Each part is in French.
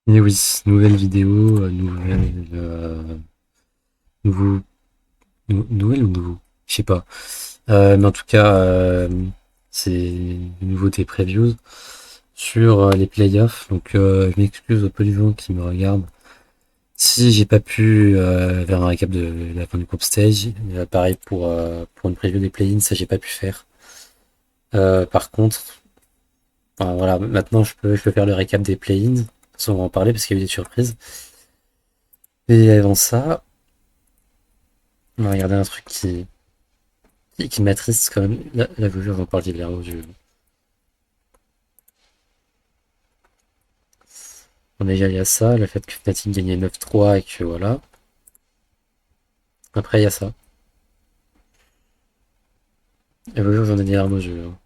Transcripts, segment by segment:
Et oui, nouvelle vidéo, nouveau, nouvelle ou nouveau? Je sais pas. Mais en tout cas, c'est une nouveauté previews sur les playoffs. Donc, je m'excuse aux peu de gens qui me regardent. Si j'ai pas pu faire un récap de la fin du groupe stage, pareil pour une preview des play-ins, ça j'ai pas pu faire. Par contre, enfin, voilà, maintenant je peux faire le récap des play-ins. De toute façon, on va en parler parce qu'il y a eu des surprises. Et avant ça, on va regarder un truc qui m'attriste quand même. Là, vous on en parle d'Hilario. On déjà, il y a ça, le fait que Fnatic gagnait 9-3 et que voilà. Après, il y a ça. Et vous j'en ai des larmes aux yeux, hein.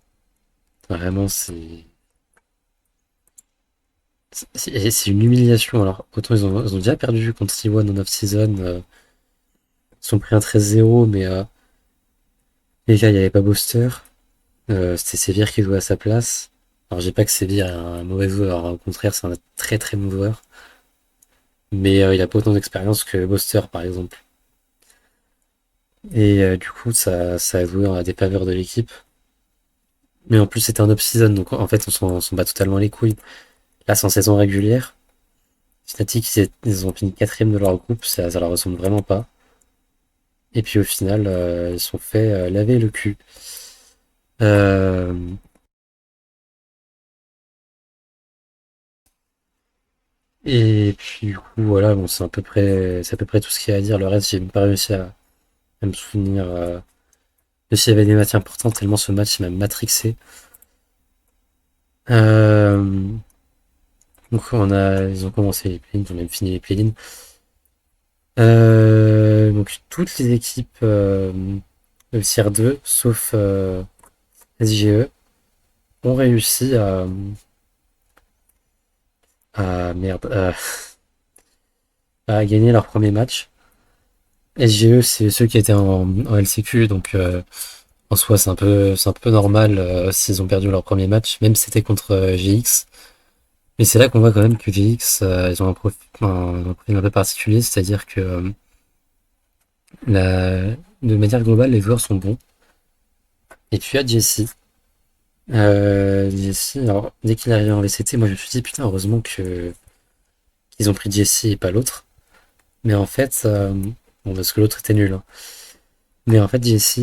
Vraiment, c'est une humiliation. Alors, autant ils ont déjà perdu contre T1 en off-season. Ils ont pris un 13-0, mais les gars, il n'y avait pas Booster. C'était Sévir qui jouait à sa place. Alors, j'ai pas que Sévir est un mauvais joueur, hein. Au contraire, c'est un très très bon joueur. Mais il a pas autant d'expérience que Booster, par exemple. Et du coup, ça a joué en défaveur de l'équipe. Mais en plus, c'était un off-season, donc en fait, on s'en bat totalement les couilles. Là, c'est en saison régulière. Fnatic, ils ont fini quatrième de leur groupe, ça leur ressemble vraiment pas. Et puis au final, ils se sont fait laver le cul. Euh, et puis du coup, voilà, bon, c'est à peu près tout ce qu'il y a à dire. Le reste, j'ai même pas réussi à me souvenir de s'il y avait des matchs importants, tellement ce match m'a matrixé. Euh, donc ils ont commencé les play-ins, ils ont même fini les play-ins. Donc toutes les équipes de Tier 2, sauf SGE, ont réussi merde, à gagner leur premier match. SGE, c'est ceux qui étaient en LCQ, donc en soi, c'est un peu normal s'ils ont perdu leur premier match, même si c'était contre GX. Mais c'est là qu'on voit quand même que GX, ils ont un profil un peu particulier, c'est-à-dire que de manière globale, les joueurs sont bons. Et puis à Jesse. Jesse, alors dès qu'il est arrivé en VCT, moi je me suis dit putain, heureusement que qu'ils ont pris Jesse et pas l'autre. Mais en fait, bon, parce que l'autre était nul, hein. Mais en fait, Jesse,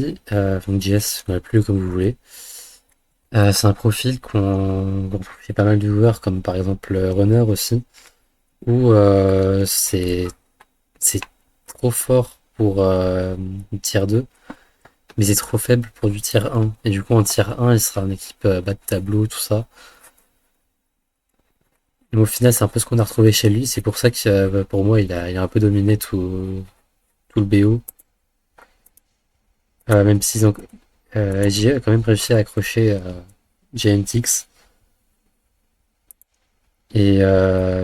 donc JS, plus comme vous voulez, c'est un profil qu'on retrouve chez pas mal de joueurs, comme par exemple Runner aussi, où c'est trop fort pour du tier 2, mais c'est trop faible pour du tier 1. Et du coup, en tier 1, il sera en équipe bas de tableau, tout ça. Mais au final, c'est un peu ce qu'on a retrouvé chez lui. C'est pour ça que pour moi, il a un peu dominé tout le BO. Même s'ils ont. SGE a quand même réussi à accrocher GNTX. Et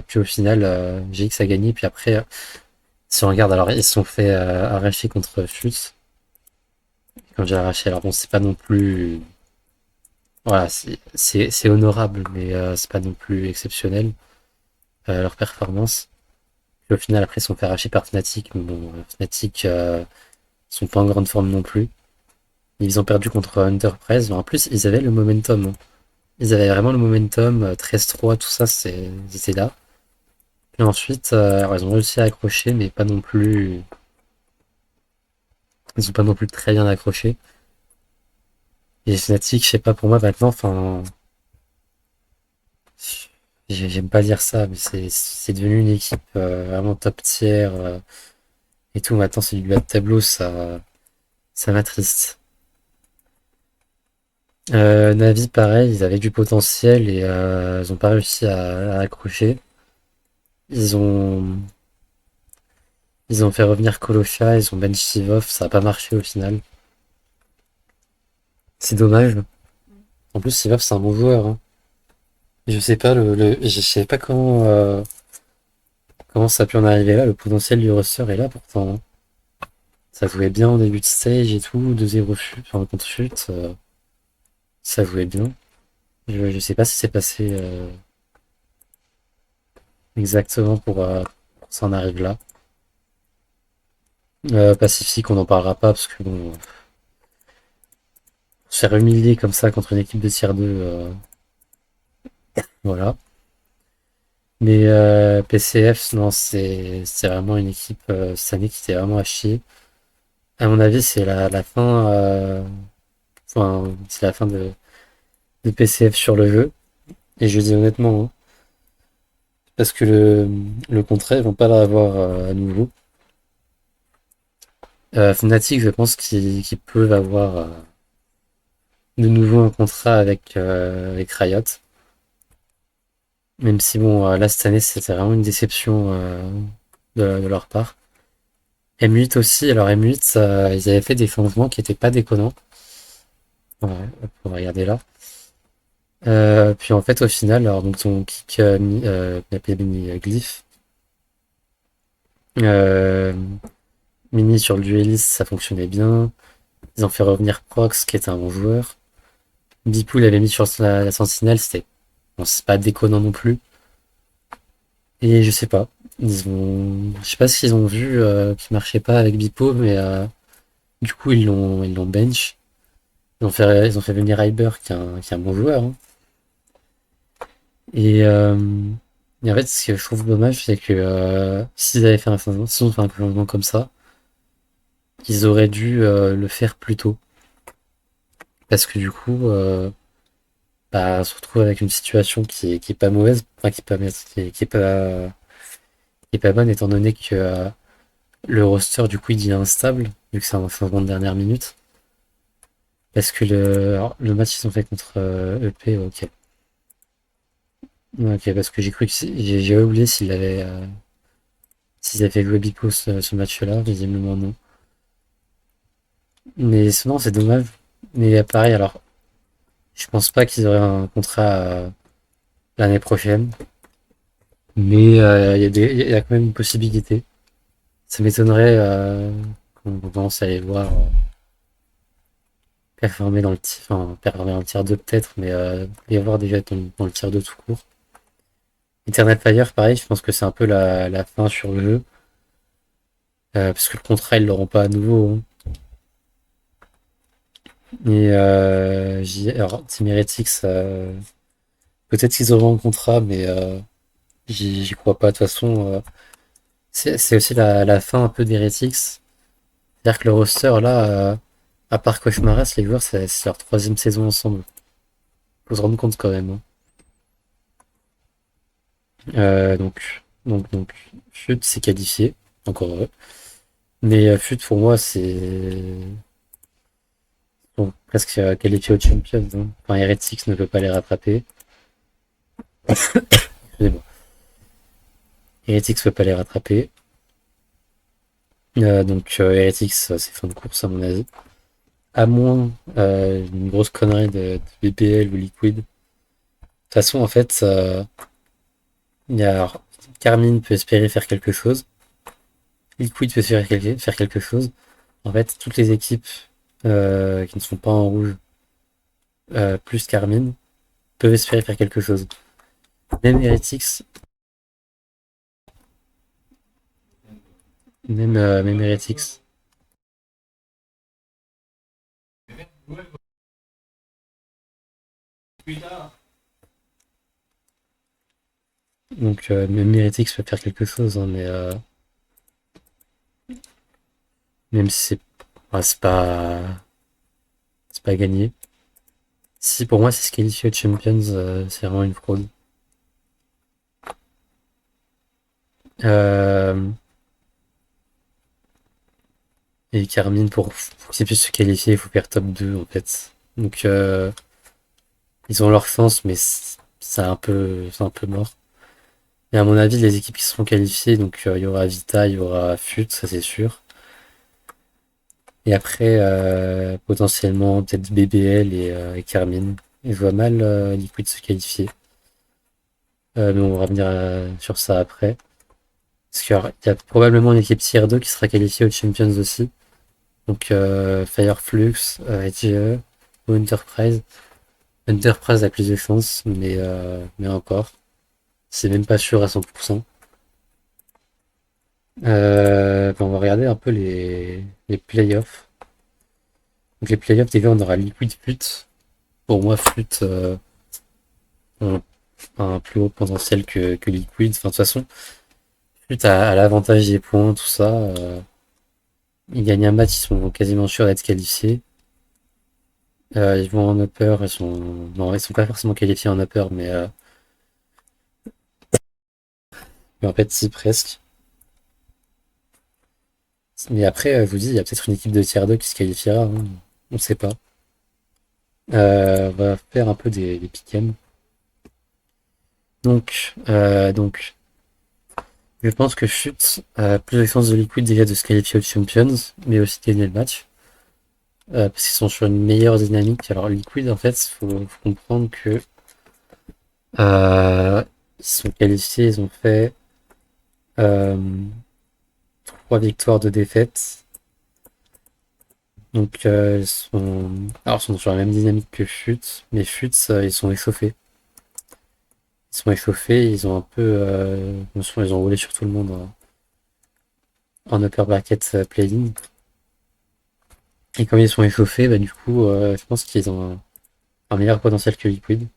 puis au final, GX a gagné. Puis après, si on regarde, alors ils se sont fait arracher contre FUT. Quand j'ai arraché, alors bon, c'est pas non plus. Voilà, c'est honorable, mais c'est pas non plus exceptionnel leur performance. Puis au final, après, ils se sont fait arracher par Fnatic. Mais bon, Fnatic sont pas en grande forme non plus. Ils ont perdu contre Enterprise. En plus, ils avaient le momentum, hein. Ils avaient vraiment le momentum, 13-3, tout ça, c'était là. Puis ensuite, alors ils ont réussi à accrocher, mais pas non plus. Ils ont pas non plus très bien accroché. Et Fnatic, je sais pas, pour moi maintenant, enfin. J'aime pas dire ça, mais c'est devenu une équipe vraiment top tier et tout. Maintenant, c'est du bas de tableau, ça m'attriste. Navi, pareil, ils avaient du potentiel et ils ont pas réussi à accrocher. Ils ont, ils ont fait revenir Kolosha, ils ont bench Sivov, ça a pas marché au final. C'est dommage. En plus, Sivov, c'est un bon joueur, hein. Je sais pas je sais pas comment ça a pu en arriver là. Le potentiel du roster est là pourtant, hein. Ça jouait bien en début de stage et tout, 2-0 chute, enfin contre chute, ça jouait bien. Je sais pas si c'est passé exactement pour s'en arrive là. Pacifique, on n'en parlera pas parce que bon, se faire humilier comme ça contre une équipe de tier 2, voilà. Mais PCF, non, c'est vraiment une équipe cette année qui était vraiment à chier. À mon avis, c'est la fin, enfin, c'est la fin de PCF sur le jeu. Et je dis honnêtement, hein, parce que le contrat, ils vont pas l'avoir à nouveau. Fnatic, je pense qu'ils peuvent avoir de nouveau un contrat avec Riot. Même si bon, là cette année c'était vraiment une déception de leur part. M8 aussi, alors M8, ils avaient fait des changements qui étaient pas déconnants. Ouais, on va regarder là. Puis en fait au final, alors donc ton kick mini glyph, euh, mini sur le duelist ça fonctionnait bien. Ils ont fait revenir Prox qui était un bon joueur. Bipool avait mis sur la sentinelle, c'était bon, c'est pas déconnant non plus. Et je sais pas. Je sais pas ce qu'ils ont vu qui marchait pas avec Bipo, mais du coup ils l'ont bench. Ils ont fait venir Hyber qui est un bon joueur, hein. Et, euh, et en fait, ce que je trouve dommage, c'est que s'ils avaient fait un changement, s'ils ont fait un changement comme ça, ils auraient dû le faire plus tôt. Parce que du coup, bah, on se retrouve avec une situation qui est pas mauvaise, enfin qui est pas bonne étant donné que le roster du coup il est instable, vu que c'est un changement de dernière minute. Parce que le match qu'ils ont fait contre EP, ok. Ok, parce que j'ai cru que j'ai oublié s'ils avaient joué Bipo ce match-là, visiblement non. Mais sinon c'est dommage. Mais pareil, alors je pense pas qu'ils auraient un contrat l'année prochaine. Mais il y a quand même une possibilité. Ça m'étonnerait qu'on commence à les voir performer dans enfin, performer dans le tiers 2 peut-être, mais les voir déjà dans le tiers 2 tout court. Eternal Fire, pareil, je pense que c'est un peu la fin sur le jeu. Parce que le contrat, ils l'auront pas à nouveau, hein. Et alors, Team Heretics, peut-être qu'ils auront un contrat, mais j'y crois pas. De toute façon, c'est aussi la fin un peu d'Heretics. C'est-à-dire que le roster, là, à part Cauchemaras, les joueurs, c'est leur troisième saison ensemble. Faut se rendre compte quand même, hein. Donc, FUT s'est qualifié, encore heureux. Mais FUT pour moi, c'est bon, presque qualifié aux Champions, hein. Enfin, Heretics ne peut pas les rattraper. Mais bon, Heretics ne peut pas les rattraper. Donc Heretics, c'est fin de course à mon avis. À moins une grosse connerie de BPL ou Liquid. De toute façon, en fait, alors, Carmine peut espérer faire quelque chose. Liquid peut faire quelque chose. En fait, toutes les équipes qui ne sont pas en rouge, plus Carmine, peuvent espérer faire quelque chose. Même Heretics, même Heretics. Donc même Heretics peut faire quelque chose, hein, mais même si ouais, c'est pas gagné. Si pour moi c'est se qualifier aux Champions, c'est vraiment une fraude. Euh, et Carmine, pour qu'ils puissent se qualifier, il faut faire top 2 en fait. Donc ils ont leur chance, mais c'est un peu mort. Et à mon avis, les équipes qui seront qualifiées, donc il y aura Vita, il y aura FUT, ça c'est sûr. Et après, potentiellement peut-être BBL et Carmine. Et je vois mal Liquid se qualifier. Mais on va revenir sur ça après. Parce qu'il y a probablement une équipe tier 2 qui sera qualifiée aux Champions aussi. Donc Fireflux, IGE ou Enterprise. Enterprise a plus de chance, mais encore. C'est même pas sûr à 100%. On va regarder un peu les playoffs. Donc les playoffs, déjà, on aura Liquid Fut. Pour moi, Fut ont un plus haut potentiel que Liquid. Enfin, de toute façon, Fut a l'avantage des points, tout ça. Ils gagnent un match, ils sont quasiment sûrs d'être qualifiés. Ils vont en upper, ils sont. Non, ils sont pas forcément qualifiés en upper, mais en fait, si, presque. Mais après, je vous dis, il y a peut-être une équipe de tier 2 qui se qualifiera, hein. On sait pas. On va faire un peu des pick-em. Donc, je pense que Chute a plus de chances de Liquid déjà de se qualifier aux Champions, mais aussi de gagner le match. Parce qu'ils sont sur une meilleure dynamique. Alors, Liquid, en fait, faut comprendre que ils sont qualifiés, ils ont fait euh, 3 victoires de défaite. Donc, ils sont sur la même dynamique que Chute, mais Chute, ils sont échauffés. Ils sont échauffés, ils ont un peu, ils ont roulé sur tout le monde en upper bracket play-in. Et comme ils sont échauffés, bah, du coup, je pense qu'ils ont un meilleur potentiel que Liquid.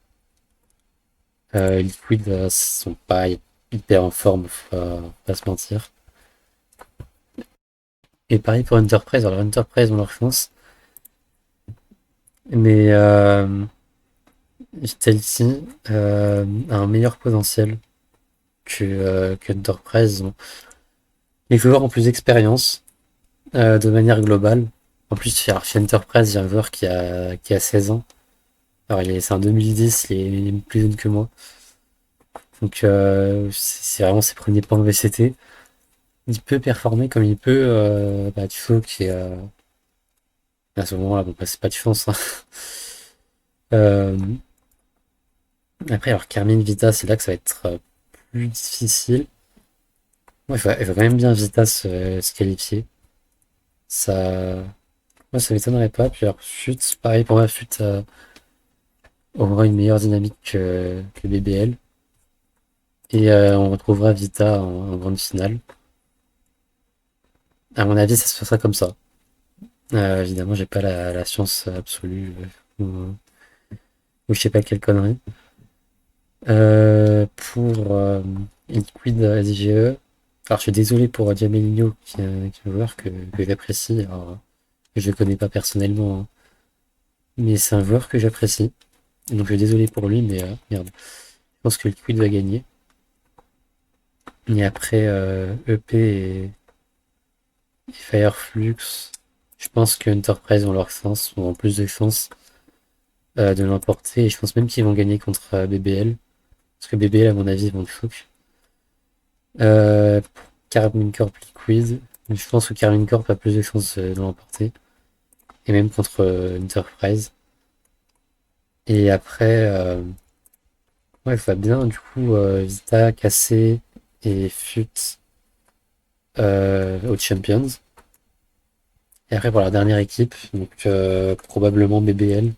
Liquid, sont pas hyper en forme, faut pas se mentir. Et pareil pour Enterprise. Alors Enterprise ont leur chance, mais Vitality a un meilleur potentiel que Enterprise. Les joueurs ont plus d'expérience de manière globale. En plus, chez Enterprise, il y a un joueur qui a 16 ans. Alors, c'est un 2010, il est plus jeune que moi. Donc, c'est vraiment ses premiers pas en VCT. Il peut performer comme il peut. Tufo qui est. À ce moment-là, bon, bah, c'est pas de chance, hein. Euh, Après, alors Carmine Vita, c'est là que ça va être plus difficile. Moi, je vois quand même bien Vita se qualifier. Ça, moi, ça m'étonnerait pas. Puis alors, Fut, pareil pour moi, Fut aura une meilleure dynamique que BBL. Et on retrouvera Vita en grande finale. À mon avis, ça se passera comme ça. Évidemment, j'ai pas la science absolue ou je sais pas quelle connerie. Pour Liquid SGE, alors je suis désolé pour Diamelinho qui est un joueur que j'apprécie. Alors, je le connais pas personnellement, hein, mais c'est un joueur que j'apprécie. Donc je suis désolé pour lui, mais merde. Je pense que Liquid va gagner. Et après EP et Fireflux, je pense que Enterprise ont leur chance, ont plus de chances de l'emporter. Et je pense même qu'ils vont gagner contre BBL. Parce que BBL, à mon avis, ils vont le choc. Pour Carmine Corp Liquid, je pense que Carmine Corp a plus de chances de l'emporter. Et même contre Enterprise. Et après, ouais, je vois bien, du coup, Vita, Cassé et Fut aux Champions. Et après, pour la dernière équipe, donc probablement BBL.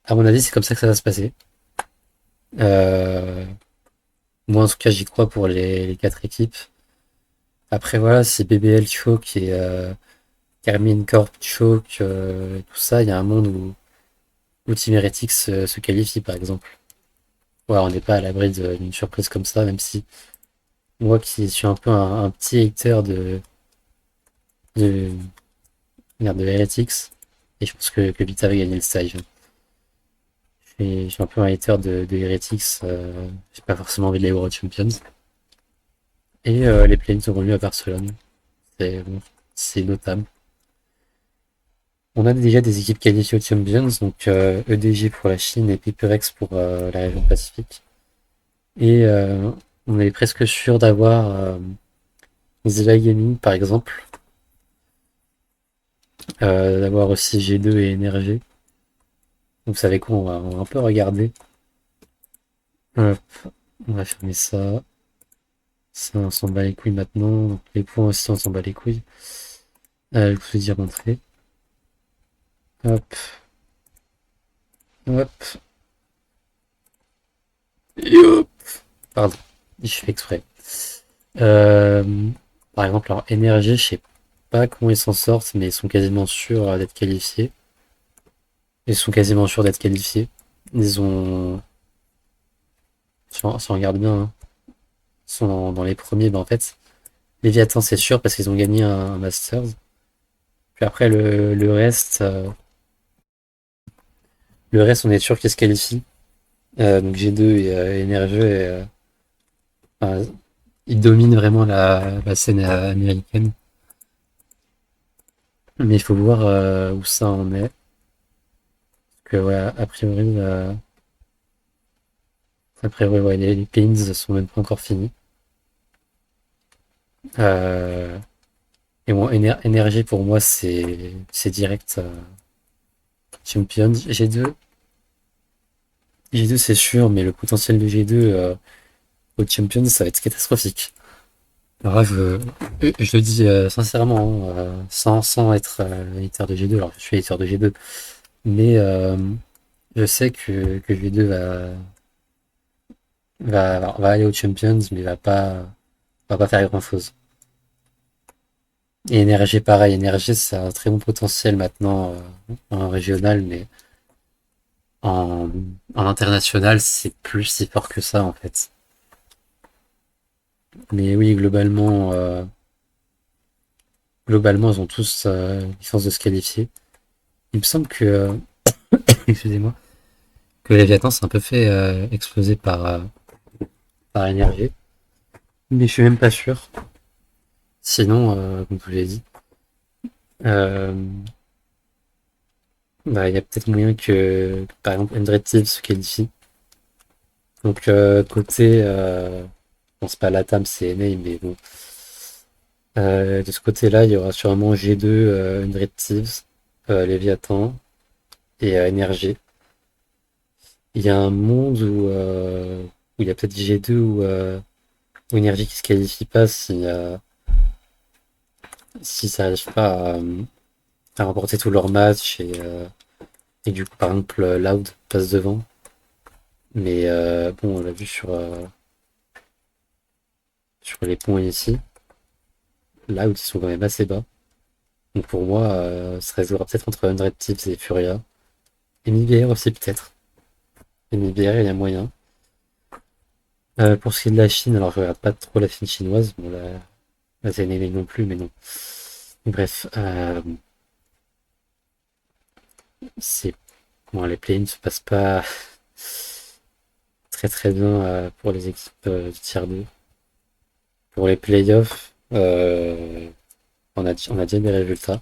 À mon avis, c'est comme ça que ça va se passer. Euh, Moi, en tout cas, j'y crois pour les 4 équipes. Après, voilà, c'est BBL choke et Carmine Corp choke, tout ça. Il y a un monde où Team Heretics se qualifie, par exemple. Ouais, on n'est pas à l'abri d'une surprise comme ça, même si moi qui suis un peu un petit hater de, merde, de Heretics, et je pense que Vita va gagner le stage. Je suis un peu un hater de Heretics, j'ai pas forcément envie de les voir aux Champions. Et les plays auront lieu à Barcelone. Bon, c'est notable. On a déjà des équipes qualifiées aux Champions, donc EDG pour la Chine et Piperex pour la région Pacifique. Et on est presque sûr d'avoir Zilla Gaming par exemple, d'avoir aussi G2 et NRG. Donc vous savez quoi, on va un peu regarder. Hop, on va fermer ça. Ça, on s'en bat les couilles maintenant. Donc, les points aussi, on s'en bat les couilles. Je vous ai dire montrer. Hop, hop, et hop. Pardon, je fais exprès. Euh, Par exemple, leur énergie, je sais pas comment ils s'en sortent, mais ils sont quasiment sûrs d'être qualifiés. Ils sont quasiment sûrs d'être qualifiés. Ils ont, si on regarde bien, hein, ils sont dans les premiers. Ben en fait, Léviathan, c'est sûr parce qu'ils ont gagné un Masters. Puis après, le reste, on est sûr qu'ils se qualifient. Donc G2 et NRG, enfin, ils dominent vraiment la scène américaine. Mais il faut voir où ça en est. Que ouais, a priori ouais, les play-ins sont même pas encore finis. Euh, et bon, énergie pour moi c'est direct Champions. G2 c'est sûr, mais le potentiel de G2 au Champions ça va être catastrophique. Alors là, je le dis sincèrement, hein, sans être éditeur de G2, alors je suis éditeur de G2, mais je sais que G2 va aller aux Champions, mais va pas faire grand-chose. Et NRG, pareil. NRG, c'est un très bon potentiel maintenant en régional, mais en, en international, c'est plus si fort que ça, en fait. Mais oui, globalement, ils ont tous une chance de se qualifier. Il me semble excusez-moi, que Léviathan s'est un peu fait exploser par NRG. Mais je suis même pas sûr. Sinon, comme je vous l'ai dit, euh, bah, il y a peut-être moyen par exemple, Undred Thieves se qualifie. Donc, bon, c'est pas Latam, c'est NA, mais bon. De ce côté-là, il y aura sûrement G2, Undred Thieves, Léviathan et NRG. Il y a un monde où il y a peut-être G2 ou NRG qui se qualifie pas si ça n'arrive pas à remporter tous leurs matchs et du coup, par exemple, Loud passe devant. Mais bon, on l'a vu sur les points ici. Loud, ils sont quand même assez bas. Donc pour moi, ça restera peut-être entre Undred Thieves et Furia. Et MIBR aussi peut-être. Et MIBR, il y a moyen. Pour ce qui est de la Chine, alors je regarde pas trop la Chine chinoise. Bon, la ZNL non plus, mais non. Bref, c'est bon, les play-ins se passent pas très très bien pour les équipes du tier 2. Pour les playoffs, on a déjà des résultats.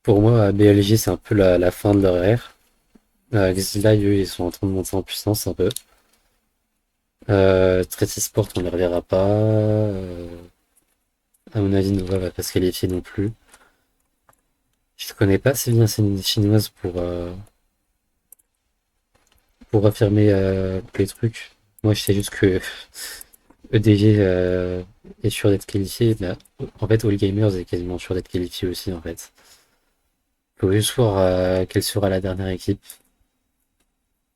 Pour moi, BLG, c'est un peu la fin de leur ère. Xila, eux, ils sont en train de monter en puissance un peu. Tracy Sport, on ne les reverra pas. À mon avis, Nova va pas se qualifier non plus. Je ne connais pas assez bien ces chinoises pour affirmer les trucs. Moi, je sais juste que EDG est sûr d'être qualifié. Mais, en fait, All Gamers est quasiment sûr d'être qualifié aussi, en fait. Faut juste voir quelle sera la dernière équipe.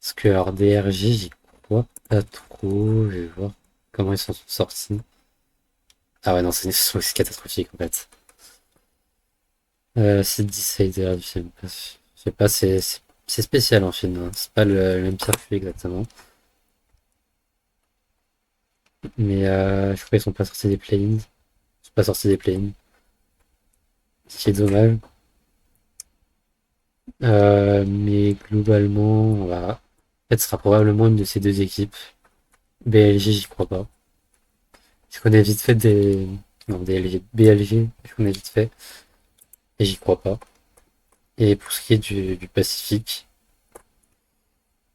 Parce que alors DRJ, j'y crois pas trop. Je vais voir comment ils sont sortis. Ah ouais, non, c'est aussi catastrophique, en fait. Seed Decider, je sais pas, c'est spécial en Chine, hein. C'est pas le même circuit exactement. Mais je crois qu'ils sont pas sortis des play-ins. Ils sont pas sortis des play-ins. Ce qui est dommage. Mais globalement, en fait, ce sera probablement une de ces deux équipes. BLG, j'y crois pas. Je connais vite fait des. Non, BLG, je connais vite fait. Et j'y crois pas. Et pour ce qui est du Pacifique,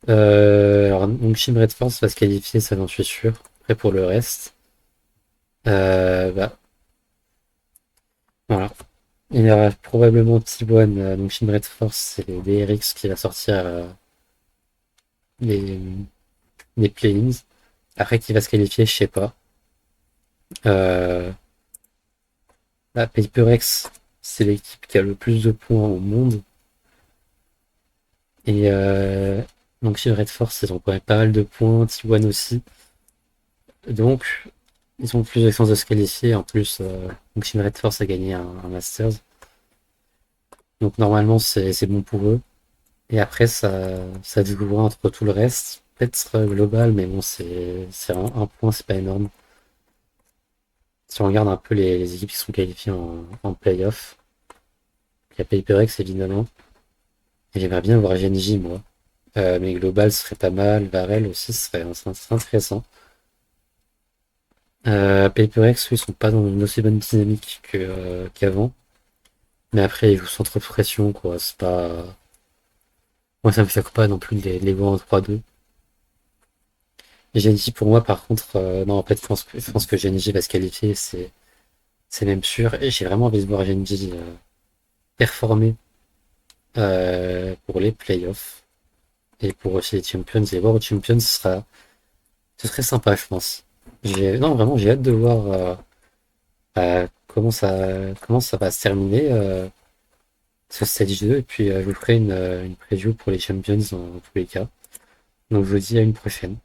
alors donc Team Red Force va se qualifier, ça j'en suis sûr. Après pour le reste, bah voilà. Il y aura probablement T1, donc Team Red Force, c'est les DRX qui va sortir les, les play-ins. Après qui va se qualifier, je sais pas. Euh, PaperX, c'est l'équipe qui a le plus de points au monde. Et donc Team Red Force, ils ont quand même pas mal de points, T1 aussi. Donc, ils ont plus de chances de se qualifier. En plus, donc Team Red Force a gagné un Masters. Donc normalement, c'est bon pour eux. Et après, ça se jouera entre tout le reste. Peut-être global, mais bon, c'est un point, c'est pas énorme. Si on regarde un peu les équipes qui sont qualifiées en playoff, il y a PaperX évidemment. Et j'aimerais bien voir GNJ, moi. Mais global serait pas mal. Varel aussi serait intéressant. PaperX, eux, ils sont pas dans une aussi bonne dynamique qu'avant. Mais après, ils jouent sans trop de pression, quoi. C'est pas. Moi, ça me fait pas non plus de les voir en 3-2. GNJ, pour moi, par contre, non, en fait, je pense que GNJ va se qualifier, c'est même sûr. Et j'ai vraiment envie de voir GNJ performer pour les playoffs. Et pour aussi les Champions. Et voir aux Champions, ce serait sympa, je pense. Non, vraiment, j'ai hâte de voir comment ça va se terminer ce stage 2. Et puis, je vous ferai une preview pour les Champions dans tous les cas. Donc, je vous dis à une prochaine.